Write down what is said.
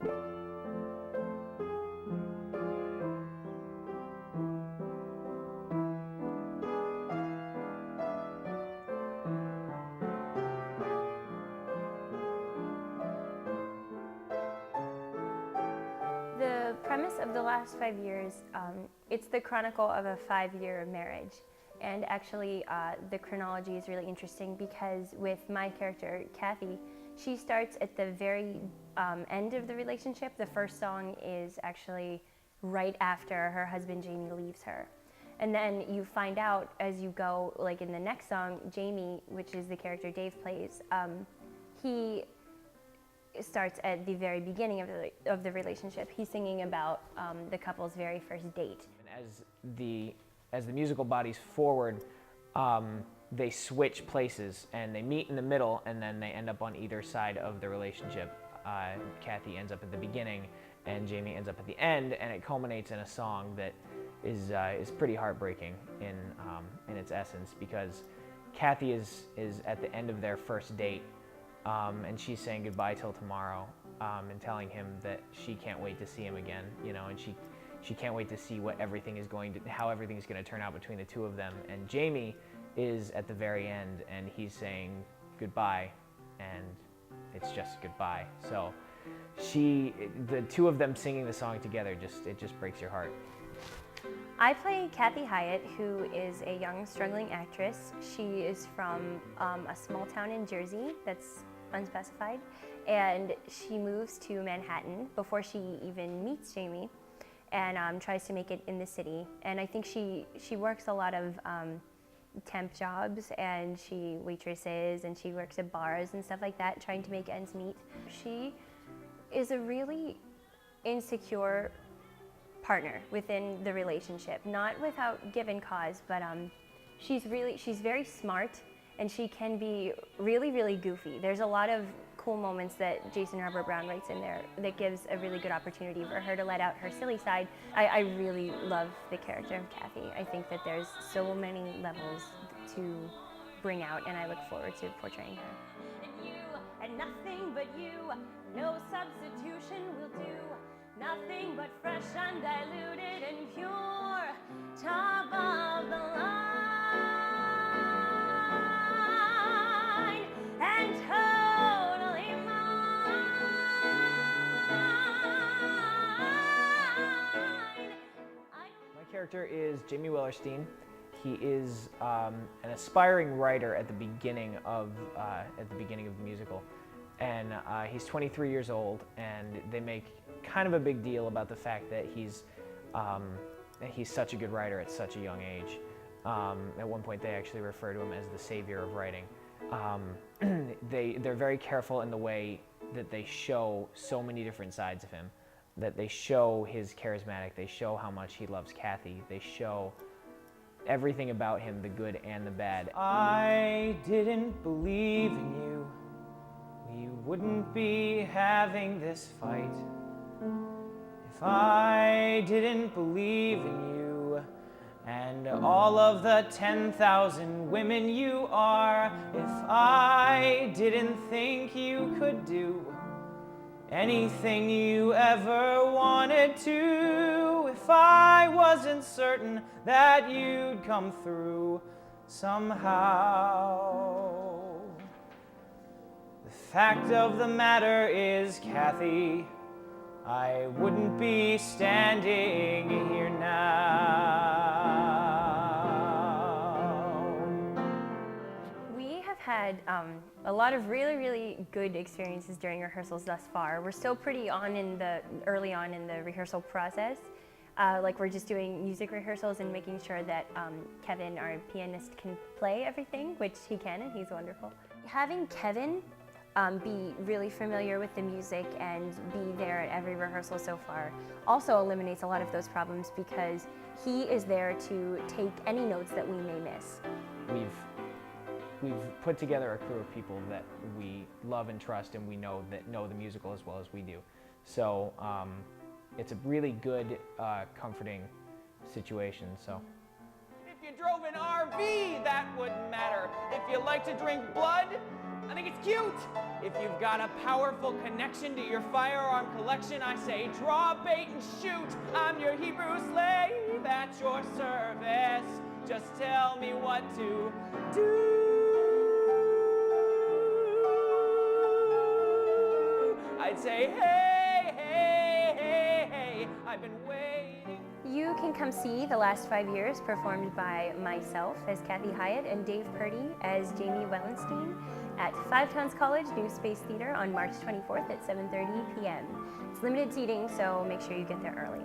The premise of The Last 5 Years, it's the chronicle of a 5-year marriage. And actually, the chronology is really interesting because with my character, Kathy, she starts at the very end of the relationship. The first song is actually right after her husband, Jamie, leaves her. And then you find out as you go, like in the next song, Jamie, which is the character Dave plays, he starts at the very beginning of the relationship. He's singing about the couple's very first date. As the musical body's forward, they switch places and they meet in the middle, and then they end up on either side of the relationship. Kathy ends up at the beginning, and Jamie ends up at the end, and it culminates in a song that is pretty heartbreaking in its essence, because Kathy is at the end of their first date. And she's saying goodbye till tomorrow, and telling him that she can't wait to see him again, you know, and she can't wait to see how everything's going to turn out between the two of them. And Jamie is at the very end, and he's saying goodbye, and it's just goodbye. So the two of them singing the song together, it just breaks your heart. I play Kathy Hyatt, who is a young, struggling actress. She is from a small town in Jersey that's unspecified, and she moves to Manhattan before she even meets Jamie, and tries to make it in the city. And I think she works a lot of temp jobs, and she waitresses, and she works at bars and stuff like that, trying to make ends meet. She is a really insecure partner within the relationship, not without given cause, but she's very smart, and she can be really, really goofy. There's a lot of cool moments that Jason Robert Brown writes in there that gives a really good opportunity for her to let out her silly side. I really love the character of Kathy. I think that there's so many levels to bring out, and I look forward to portraying her. And you, and nothing but you, no substitution will do. Nothing but fresh, undiluted, and pure, top of the line, and totally mine. My character is Jamie Wellerstein. He is an aspiring writer at the beginning of the musical, and he's 23 years old, and they make kind of a big deal about the fact that he's such a good writer at such a young age. At one point, they actually refer to him as the savior of writing. They're very careful in the way that they show so many different sides of him. That they show his charismatic, they show how much he loves Kathy, they show everything about him, the good and the bad. I didn't believe in you. We wouldn't be having this fight if I didn't believe in you and all of the 10,000 women you are. If I didn't think you could do anything you ever wanted to, if I wasn't certain that you'd come through somehow. The fact of the matter is, Kathy, I wouldn't be standing here now. We have had a lot of really, really good experiences during rehearsals thus far. We're still pretty early on in the rehearsal process. Like we're just doing music rehearsals and making sure that Kevin, our pianist, can play everything, which he can, and he's wonderful. Having Kevin be really familiar with the music and be there at every rehearsal so far also eliminates a lot of those problems, because he is there to take any notes that we may miss. We've put together a crew of people that we love and trust, and we know the musical as well as we do. So it's a really good, comforting situation. So. If you drove an RV, that wouldn't matter. If you like to drink blood, I think it's cute. If you've got a powerful connection to your firearm collection, I say draw, bait, and shoot. I'm your Hebrew slave at your service. Just tell me what to do. I'd say, hey, hey, hey, hey, I've been waiting. You can come see The Last 5 Years performed by myself as Kathy Hyatt and Dave Purdy as Jamie Wellenstein at Five Towns College New Space Theater on March 24th at 7:30 p.m. It's limited seating, so make sure you get there early.